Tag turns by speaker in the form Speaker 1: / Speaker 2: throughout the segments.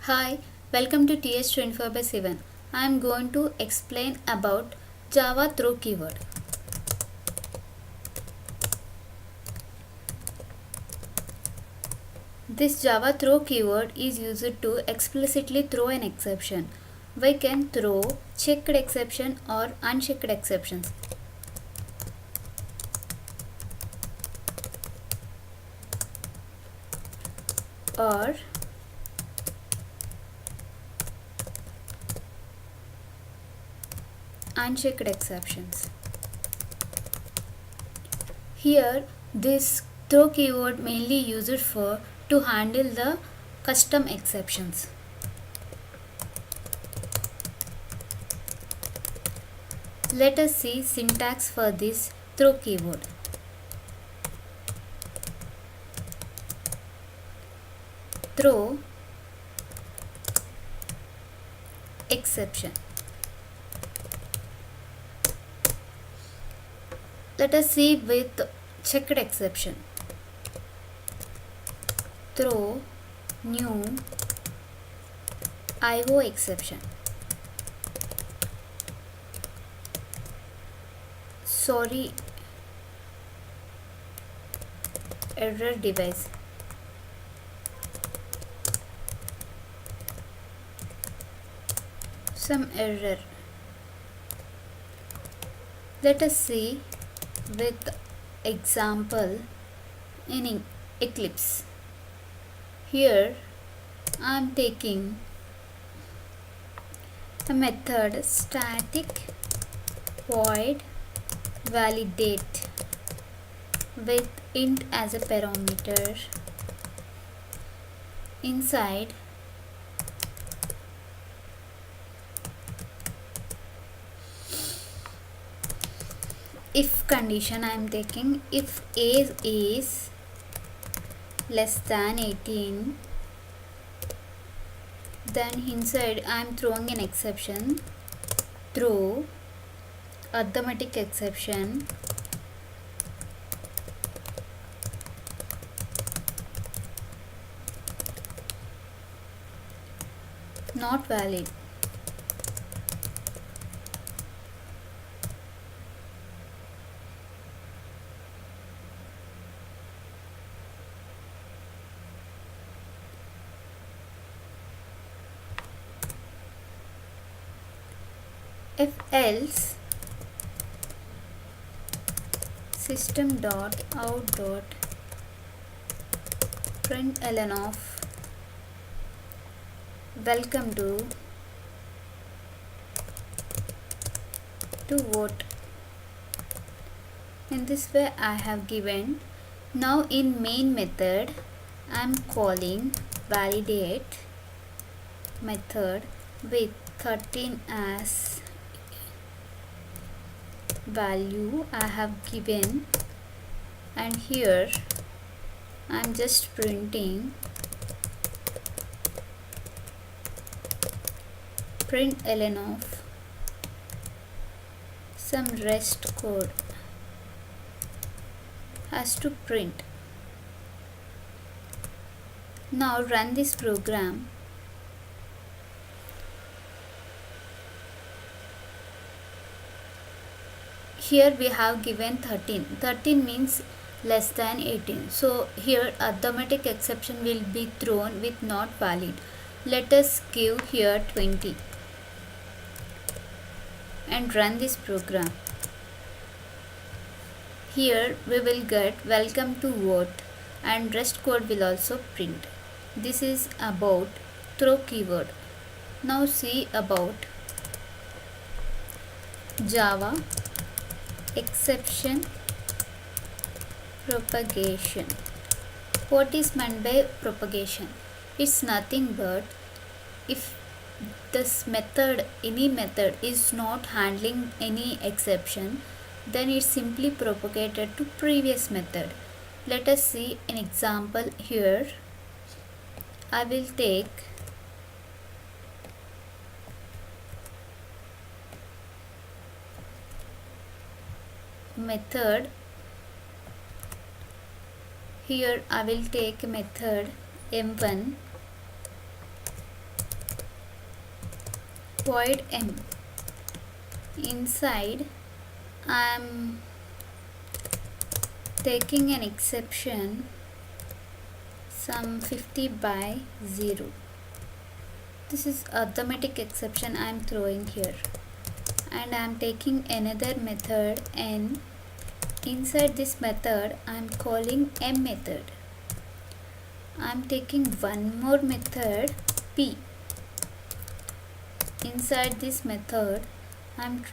Speaker 1: Hi, welcome to TS24x7. I am going to explain about Java throw keyword. This Java throw keyword is used to explicitly throw an exception. We can throw checked exception or unchecked exceptions. Or unchecked exceptions. Here, this throw keyword mainly used for to handle the custom exceptions. Let us see syntax for this throw keyword. Throw exception. Let us see with checked exception. Throw new IO exception. Sorry, error device. Some error. Let us see with example in Eclipse. Here I am taking a method static void validate with int as a parameter. Inside if condition I am taking, if age is less than 18, then inside I am throwing an exception, throw arithmetic exception not valid. If else system.out.println of welcome to vote. In this way I have given. Now in main method I am calling validate method with 13 as value I have given, and here I am just printing println of some rest code has to print. Now run this program. Here we have given 13. 13 means less than 18. So here arithmetic exception will be thrown with not valid. Let us give here 20 and run this program. Here we will get welcome to vote and rest code will also print. This is about throw keyword. Now see about Java exception propagation. What is meant by propagation? It's nothing but if this method, any method is not handling any exception, then it's simply propagated to previous method. Let us see an example here. I will take method. Here I will take method m1 void m. Inside I am taking an exception some 50 by 0. This is arithmetic exception I am throwing here, and I am taking another method n. Inside this method I am calling m method. I am taking one more method p. Inside this method I am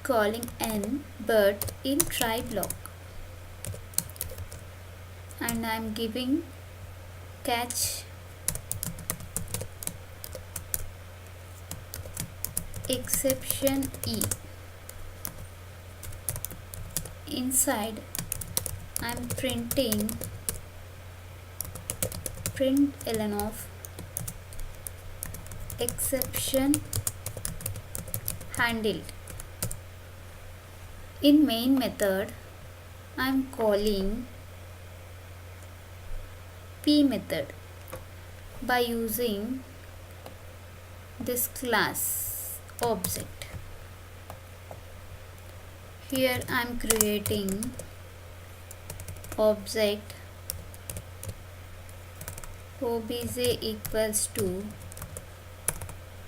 Speaker 1: calling n, but in try block, and I am giving catch exception e. Inside I am printing println of exception handled. In main method I am calling p method by using this class object. Here I am creating object obj equals to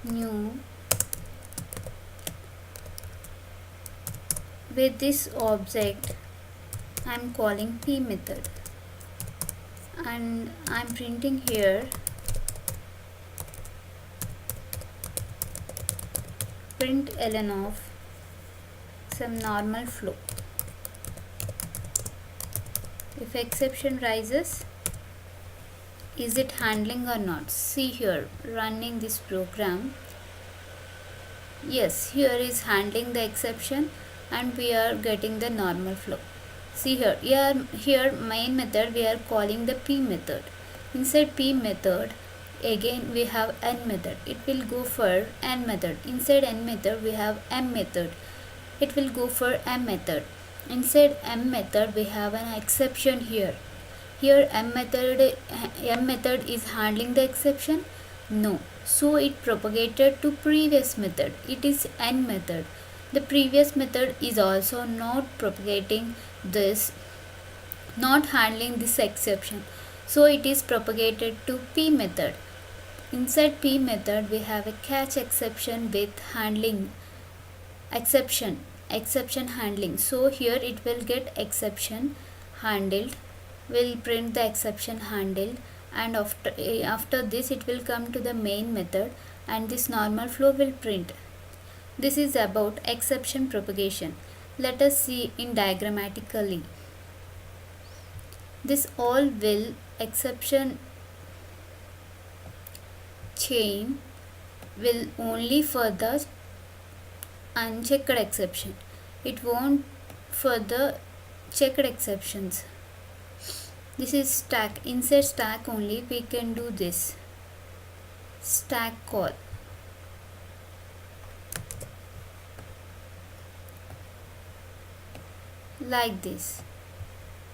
Speaker 1: new. With this object I am calling p method, and I am printing here println of some normal flow. If exception rises, is it handling or not? See here, running this program. Yes, here is handling the exception and we are getting the normal flow. See here, here main method we are calling the p method. Inside p method again we have n method. It will go for n method. Inside n method we have m method. It will go for m method. Inside m method we have an exception here. Here m method is handling the exception? No. So it propagated to previous method. It is n method. The previous method is also not propagating this, not handling this exception. So it is propagated to p method. Inside p method we have a catch exception with handling exception handling. So here it will get exception handled, will print the exception handled, and after this it will come to the main method and this normal flow will print. This is about exception propagation. Let us see in diagrammatically. This all will exception chain will only for the unchecked exception. It won't for the checked exceptions. This is stack. Inside stack only we can do this stack call. Like this.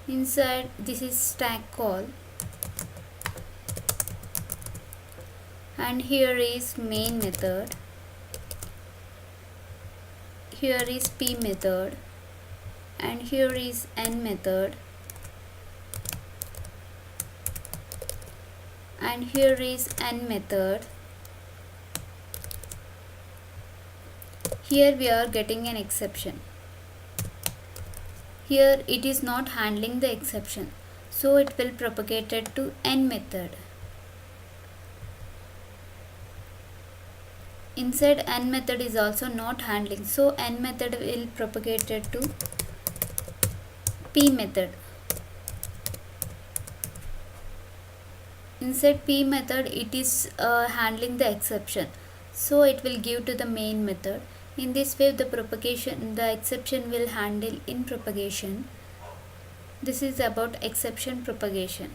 Speaker 1: Inside this is stack call, and here is main method, here is p method, and here is n method, and here is n method. Here we are getting an exception. Here it is not handling the exception, so it will propagate it to n method. Inside n method is also not handling, so n method will propagate it to p method. Inside p method it is handling the exception, so it will give to the main method. In this way the exception will handle in propagation. This is about exception propagation.